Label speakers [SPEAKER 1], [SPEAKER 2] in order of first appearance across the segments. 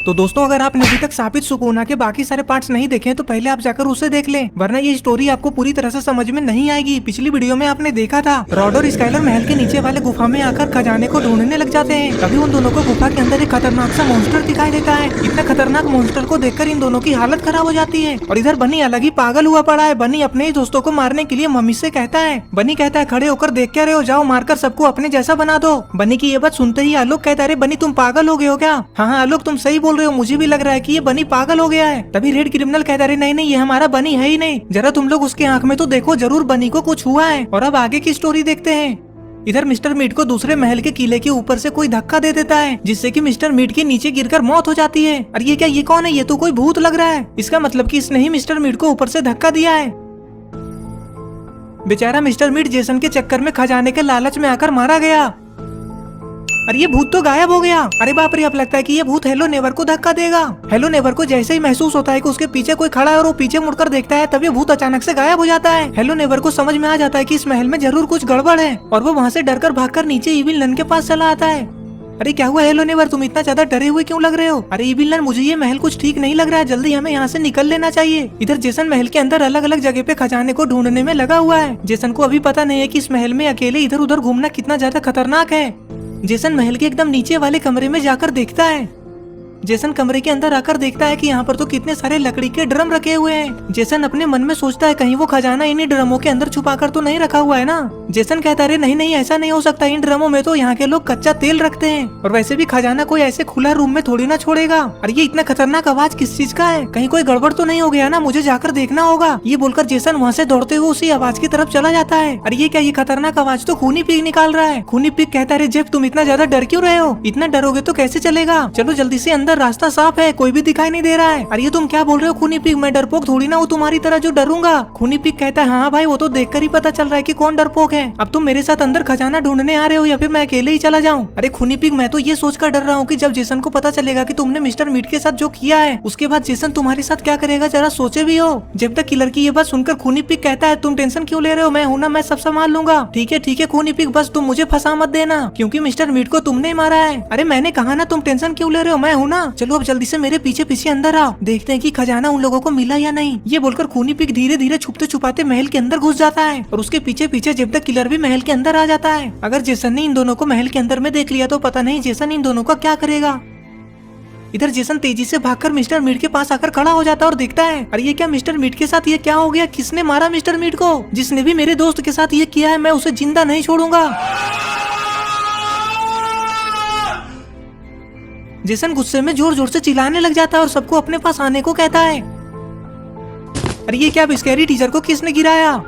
[SPEAKER 1] तो दोस्तों अगर आपने अभी तक साबित सुकूना के बाकी सारे पार्ट्स नहीं देखे तो पहले आप जाकर उसे देख लें, वरना ये स्टोरी आपको पूरी तरह से समझ में नहीं आएगी। पिछली वीडियो में आपने देखा था रॉड और स्काइलर महल के नीचे वाले गुफा में आकर खजाने को ढूंढने लग जाते हैं। तभी उन दोनों को गुफा के अंदर एक खतरनाक सा मॉन्स्टर दिखाई देता है। इतना खतरनाक मॉन्स्टर को देखकर इन दोनों की हालत खराब हो जाती है और इधर बनी अलग ही पागल हुआ पड़ा है। बनी अपने ही दोस्तों को मारने के लिए मम्मी से कहता है। बनी कहता है खड़े होकर देख क्या रहे हो, जाओ मारकर सबको अपने जैसा बना दो। बनी की ये बात सुनते ही आलोक कहता है बनी तुम पागल हो गए हो क्या? हाँ आलोक तुम सही बोल रहे हो, मुझे भी लग रहा है कि ये बनी पागल हो गया है। तभी रेड क्रिमिनल कहता है नहीं ये हमारा बनी है ही नहीं, जरा तुम लोग उसके आंख में तो देखो, जरूर बनी को कुछ हुआ है। और अब आगे की स्टोरी देखते हैं। इधर मिस्टर मीट को दूसरे महल के किले के ऊपर से कोई धक्का दे देता है, जिससे कि मिस्टर मीट के नीचे गिरकर मौत हो जाती है। और ये क्या, ये कौन है? ये तो कोई भूत लग रहा है। इसका मतलब कि इसने ही मिस्टर मीट को ऊपर से धक्का दिया है। बेचारा मिस्टर मीट जेसन के चक्कर में खजाने के लालच में आकर मारा गया। अरे ये भूत तो गायब हो गया। अरे बाप रे, अब लगता है कि ये भूत हेलो नेवर को धक्का देगा। हेलो नेवर को जैसे ही महसूस होता है कि उसके पीछे कोई खड़ा है और वो पीछे मुड़कर देखता है, तभी भूत अचानक से गायब हो जाता है। हेलो नेवर को समझ में आ जाता है कि इस महल में जरूर कुछ गड़बड़ है और वो वहाँ से डरकर भागकर नीचे इविल नन के पास चला आता है। अरे क्या हुआ हेलो नेवर, तुम इतना ज्यादा डरे हुए क्यों लग रहे हो? अरे इविल नन, मुझे ये महल कुछ ठीक नहीं लग रहा है, जल्दी हमें यहाँ से निकल लेना चाहिए। इधर जेसन महल के अंदर अलग अलग जगह पे खजाने को ढूंढने में लगा हुआ है। जेसन को अभी पता नहीं है कि इस महल में अकेले इधर उधर घूमना कितना ज्यादा खतरनाक है। जेसन महल के एकदम नीचे वाले कमरे में जाकर देखता है। जेसन कमरे के अंदर आकर देखता है कि यहाँ पर तो कितने सारे लकड़ी के ड्रम रखे हुए हैं। जेसन अपने मन में सोचता है कहीं वो खजाना इन्हीं ड्रमों के अंदर छुपा कर तो नहीं रखा हुआ है ना। जेसन कहता है नहीं ऐसा नहीं हो सकता, इन ड्रमों में तो यहाँ के लोग कच्चा तेल रखते हैं और वैसे भी खजाना कोई ऐसे खुला रूम में थोड़ी ना छोड़ेगा। और ये इतना खतरनाक आवाज किस चीज का है? कहीं कोई गड़बड़ तो नहीं हो गया ना, मुझे जाकर देखना होगा। ये बोलकर जेसन वहाँ से दौड़ते हुए उसी आवाज की तरफ चला जाता है। और ये क्या, ये खतरनाक आवाज तो खूनी पिग निकाल रहा है। खूनी पिग कहता है जेफ तुम इतना ज्यादा डर क्यों रहे हो? इतना डरोगे तो कैसे चलेगा, चलो जल्दी से अंदर, रास्ता साफ है, कोई भी दिखाई नहीं दे रहा है। अरे ये तुम क्या बोल रहे हो खूनी पिग, मैं डरपोक थोड़ी ना हूँ तुम्हारी तरह जो डरूंगा। खूनी पिग कहता है हाँ भाई, वो तो देखकर ही पता चल रहा है कि कौन डरपोक है। अब तुम मेरे साथ अंदर खजाना ढूंढने आ रहे हो या फिर मैं अकेले ही चला जाऊँ? अरे खूनी पिग, मैं तो ये सोचकर डर रहा हूँ कि जब जेसन को पता चलेगा कि तुमने मिस्टर मीट के साथ जो किया है, उसके बाद जेसन तुम्हारे साथ क्या करेगा, जरा सोचे भी हो। जब तक किलर की ये बात सुनकर खूनी पिग कहता है तुम टेंशन क्यों ले रहे हो, मैं हूं ना, मैं सब संभाल लूंगा। ठीक है खूनी पिग, बस तुम मुझे फंसा मत देना, क्योंकि मिस्टर मीट को तुमने मारा है। अरे मैंने कहा ना तुम टेंशन क्यों ले रहे हो, मैं हूं ना। चलो अब जल्दी से मेरे पीछे पीछे अंदर आओ, देखते हैं कि खजाना उन लोगों को मिला या नहीं। ये बोलकर खूनी पिग धीरे धीरे छुपते छुपाते महल के अंदर घुस जाता है और उसके पीछे पीछे जब तक किलर भी महल के अंदर आ जाता है। अगर जेसन ने इन दोनों को महल के अंदर में देख लिया तो पता नहीं जेसन इन दोनों का क्या करेगा। इधर जेसन तेजी से भागकर मिस्टर मीट के पास आकर खड़ा हो जाता है और देखता है अरे ये क्या, मिस्टर मीट के साथ ये क्या हो गया? किसने मारा मिस्टर मीट को? जिसने भी मेरे दोस्त के साथ ये किया है मैं उसे जिंदा नहीं छोड़ूंगा। जेसन गुस्से में जोर जोर से चिल्लाने लग जाता है और सबको अपने पास आने को कहता है। अरे ये क्या, स्कैरी टीचर को किसने गिराया?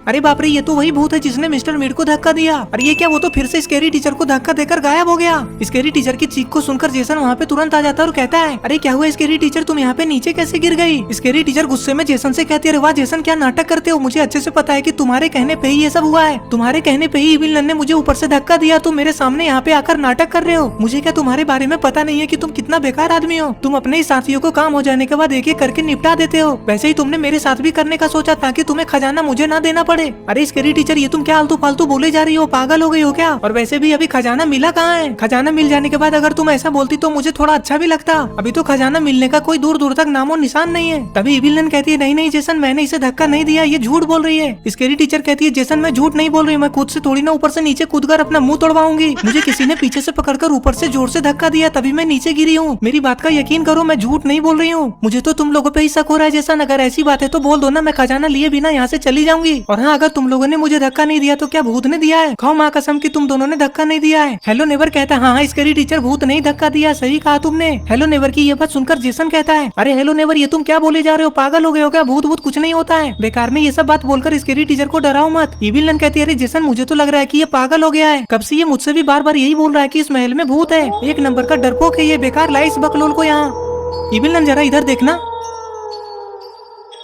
[SPEAKER 1] अरे बाप रे, ये तो वही भूत है जिसने मिस्टर मीट को धक्का दिया। अरे ये क्या, वो तो फिर से स्कैरी टीचर को धक्का देकर गायब हो गया। स्कैरी टीचर की चीख को सुनकर जेसन वहाँ पे तुरंत आ जाता है और कहता है अरे क्या हुआ स्कैरी टीचर, तुम यहाँ पे नीचे कैसे गिर गई? स्कैरी टीचर गुस्से में जेसन से कहती है अरे वाह जेसन, क्या नाटक करते हो, मुझे अच्छे से पता है कि तुम्हारे कहने पे ही ये सब हुआ है। तुम्हारे कहने पे ही इविल नन ने मुझे ऊपर से धक्का दिया, तुम मेरे सामने यहाँ पे आकर नाटक कर रहे हो। मुझे क्या तुम्हारे बारे में पता नहीं है कि तुम कितना बेकार आदमी हो? तुम अपने ही साथियों को काम हो जाने के बाद एक एक करके निपटा देते हो। वैसे ही तुमने मेरे साथ भी करने का सोचा ताकि तुम्हें खजाना मुझे ना देना पड़े। अरे स्कैरी टीचर, ये तुम क्या आलतू फालतू बोले जा रही हो, पागल हो गई हो क्या? और वैसे भी अभी खजाना मिला कहाँ है? खजाना मिल जाने के बाद अगर तुम ऐसा बोलती तो मुझे थोड़ा अच्छा भी लगता। अभी तो खजाना मिलने का कोई दूर दूर तक नामो निशान नहीं है। तभी इविल नन कहती है नहीं जेसन, मैंने इसे धक्का नहीं दिया, ये झूठ बोल रही है। स्कैरी टीचर कहती है जेसन, मैं झूठ नहीं बोल रही, मैं खुद से थोड़ी ना ऊपर से नीचे कूदकर अपना मुंह तोड़वाऊंगी। मुझे किसी ने पीछे से पकड़कर ऊपर से जोर से धक्का दिया, तभी मैं नीचे गिरी हूँ। मेरी बात का यकीन करो, मैं झूठ नहीं बोल रही हूँ। मुझे तो तुम लोगों पे ही शक हो रहा है जेसन, अगर ऐसी बात है तो बोल दो ना, मैं खजाना लिए बिना यहाँ से चली जाऊंगी। और हाँ, अगर तुम लोगों ने मुझे धक्का नहीं दिया तो क्या भूत ने दिया है? खाओ माँ कसम कि तुम दोनों ने धक्का नहीं दिया है। हेलो नेवर कहता है हाँ स्कैरी टीचर, भूत नहीं धक्का दिया, सही कहा तुमने। हेलो नेवर की ये बात सुनकर जेसन कहता है अरे हेलो नेवर, ये तुम क्या बोले जा रहे हो, पागल हो गए हो क्या? भूत भूत कुछ नहीं होता है, बेकार में ये सब बात बोलकर स्कैरी टीचर को डराओ मत। इविल नन कहती है अरे जेसन, मुझे तो लग रहा है कि ये पागल हो गया है, कब से ये मुझसे भी बार बार यही बोल रहा है कि इस महल में भूत है, एक नंबर का डरपोक है ये, बेकार लाई इस बकलोल को यहाँ। इविल नन जरा इधर देखना।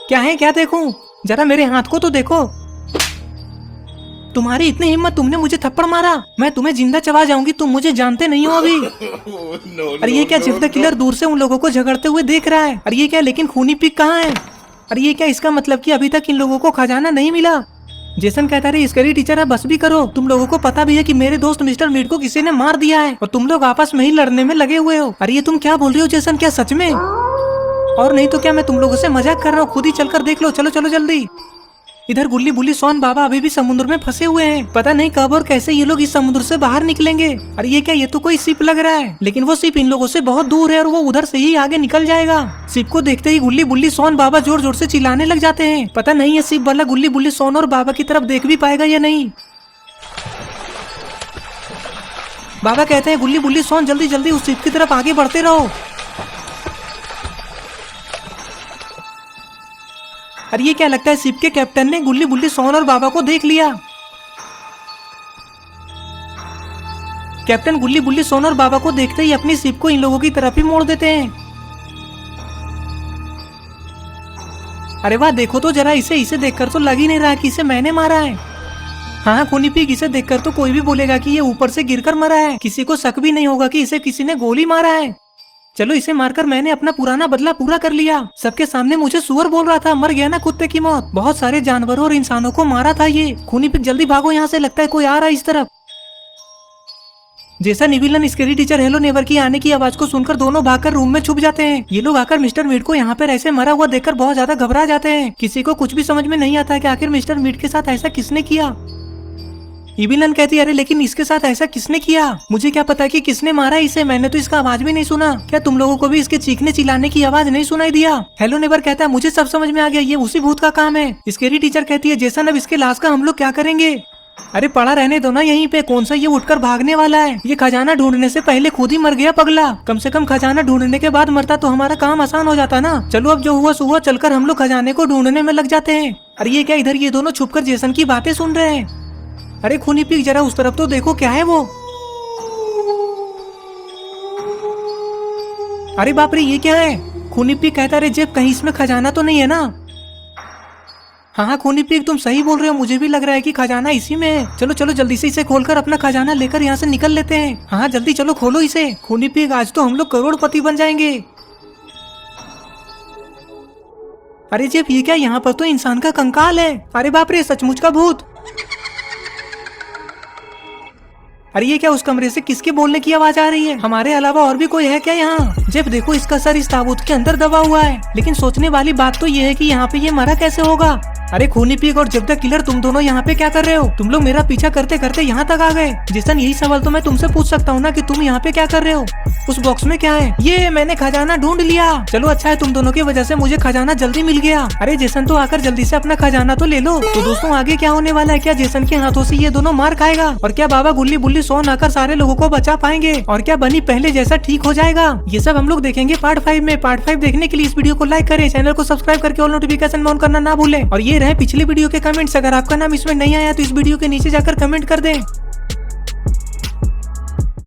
[SPEAKER 1] क्या है, क्या देखूं? जरा मेरे हाथ को तो देखो। तुम्हारी इतनी हिम्मत, तुमने मुझे थप्पड़ मारा, मैं तुम्हें जिंदा चबा जाऊंगी, तुम मुझे जानते नहीं हो अभी। अरे ये क्या, जेफ द किलर दूर से उन लोगों को झगड़ते हुए देख रहा है। अरे ये क्या, लेकिन खूनी पिग कहाँ है? अरे ये क्या, इसका मतलब कि अभी तक इन लोगों को खजाना नहीं मिला। जेसन कहता है स्कैरी टीचर है बस भी करो, तुम लोगों को पता भी है कि मेरे दोस्त मिस्टर मीट को किसी ने मार दिया है और तुम लोग आपस में ही लड़ने में लगे हुए हो। अरे ये तुम क्या बोल रही हो जेसन, क्या सच में? और नहीं तो क्या मैं तुम लोगों से मजाक कर रहा हूँ, खुद ही चलकर देख लो, चलो चलो जल्दी। इधर गुल्ली बुल्ली सोन बाबा अभी भी समुद्र में फंसे हुए हैं, पता नहीं कब और कैसे ये लोग इस समुद्र से बाहर निकलेंगे। अरे ये क्या, ये तो कोई शिप लग रहा है, लेकिन वो शिप इन लोगों से बहुत दूर है और वो उधर से ही आगे निकल जाएगा। शिप को देखते ही गुल्ली बुल्ली सोन बाबा जोर जोर से चिल्लाने लग जाते हैं। पता नहीं ये शिप वाला गुल्ली बुल्ली सोन और बाबा की तरफ देख भी पाएगा या नहीं। बाबा कहते हैं गुल्ली बुल्ली सोन जल्दी जल्दी उस शिप की तरफ आगे बढ़ते रहो। अरे ये क्या लगता है शिप के कैप्टन ने गुल्ली बुल्ली सोन और बाबा को देख लिया। कैप्टन गुल्ली बुल्ली सोन और बाबा को देखते ही अपनी शिप को इन लोगों की तरफ ही मोड़ देते हैं। अरे वाह, देखो तो जरा इसे देखकर तो लग ही नहीं रहा कि इसे मैंने मारा है। हाँ खूनी पीक, इसे देखकर तो कोई भी बोलेगा कि ये ऊपर से गिरकर मरा है, किसी को शक भी नहीं होगा कि इसे किसी ने गोली मारा है। चलो इसे मारकर मैंने अपना पुराना बदला पूरा कर लिया। सबके सामने मुझे सुअर बोल रहा था, मर गया ना कुत्ते की मौत। बहुत सारे जानवरों और इंसानों को मारा था ये। खूनी पिक जल्दी भागो यहाँ से, लगता है कोई आ रहा है इस तरफ। जैसा निविलन स्कैरी टीचर हेलो नेवर की आने की आवाज को सुनकर दोनों भागकर रूम में छुप जाते हैं। ये लोग आकर मिस्टर मीट को यहाँ पर ऐसे मरा हुआ देखकर बहुत ज्यादा घबरा जाते हैं। किसी को कुछ भी समझ में नहीं आता कि आखिर मिस्टर मीट के साथ ऐसा किसने किया। इविलन कहती है अरे लेकिन इसके साथ ऐसा किसने किया, मुझे क्या पता कि किसने मारा इसे, मैंने तो इसका आवाज भी नहीं सुना। क्या तुम लोगों को भी इसके चीखने चिल्लाने की आवाज नहीं सुनाई दिया? हेलो नेवर कहता है मुझे सब समझ में आ गया, ये उसी भूत का काम है। स्कैरी टीचर कहती है जेसन अब इसके लाश का हम लोग क्या करेंगे? अरे पड़ा रहने दो ना यहीं पे, कौन सा ये उठकर भागने वाला है। ये खजाना ढूंढने से पहले खुद ही मर गया पगला। कम से कम खजाना ढूंढने के बाद मरता तो हमारा काम आसान हो जाता ना। चलो अब जो हुआ सो हुआ, चलकर हम लोग खजाने को ढूंढने में लग जाते हैं। अरे ये क्या, इधर ये दोनों छुपकर जेसन की बातें सुन रहे हैं। अरे खूनी पीक जरा उस तरफ तो देखो, क्या है वो? अरे बाप रे, ये क्या है? खूनी पीक कहता है जेब कहीं इसमें खजाना तो नहीं है ना? हाँ खूनी पीक तुम सही बोल रहे हो, मुझे भी लग रहा है कि खजाना इसी में है। चलो चलो जल्दी से इसे खोलकर अपना खजाना लेकर यहाँ से निकल लेते हैं। हाँ जल्दी चलो खोलो इसे। खूनी पीक आज तो हम लोग करोड़पति बन जाएंगे। अरे जेब ये क्या, यहाँ पर तो इंसान का कंकाल है। अरे बाप रे, सचमुच का भूत। अरे ये क्या, उस कमरे से किसके बोलने की आवाज आ रही है? हमारे अलावा और भी कोई है क्या यहाँ? जेब देखो इसका सर इस ताबूत के अंदर दबा हुआ है, लेकिन सोचने वाली बात तो ये है कि यहाँ पे ये मरा कैसे होगा। अरे खूनी पीक और जेब द किलर, तुम दोनों यहाँ पे क्या कर रहे हो? तुम लोग मेरा पीछा करते करते यहाँ तक आ गए। जेसन यही सवाल तो मैं तुमसे पूछ सकता हूँ ना कि तुम यहाँ पे क्या कर रहे हो? उस बॉक्स में क्या है? ये मैंने खजाना ढूंढ लिया। चलो अच्छा है, तुम दोनों की वजह से मुझे खजाना जल्दी मिल गया। अरे जेसन तो आकर जल्दी से अपना खजाना तो ले लो। तो दोस्तों आगे क्या होने वाला है? क्या जेसन के हाथों से ये दोनों मार खाएगा? और क्या बाबा गुल्ली बुल्ली सोन आकर सारे लोगों को बचा पाएंगे? और क्या बनी पहले जैसा ठीक हो जाएगा? ये सब हम लोग देखेंगे पार्ट 5 में। पार्ट 5 देखने के लिए इस वीडियो को लाइक करें, चैनल को सब्सक्राइब करके ऑल नोटिफिकेशन ऑन करना ना भूलें। और ये रहे पिछली वीडियो के कमेंट्स, अगर आपका नाम इसमें नहीं आया तो इस वीडियो के नीचे जाकर कमेंट कर दें।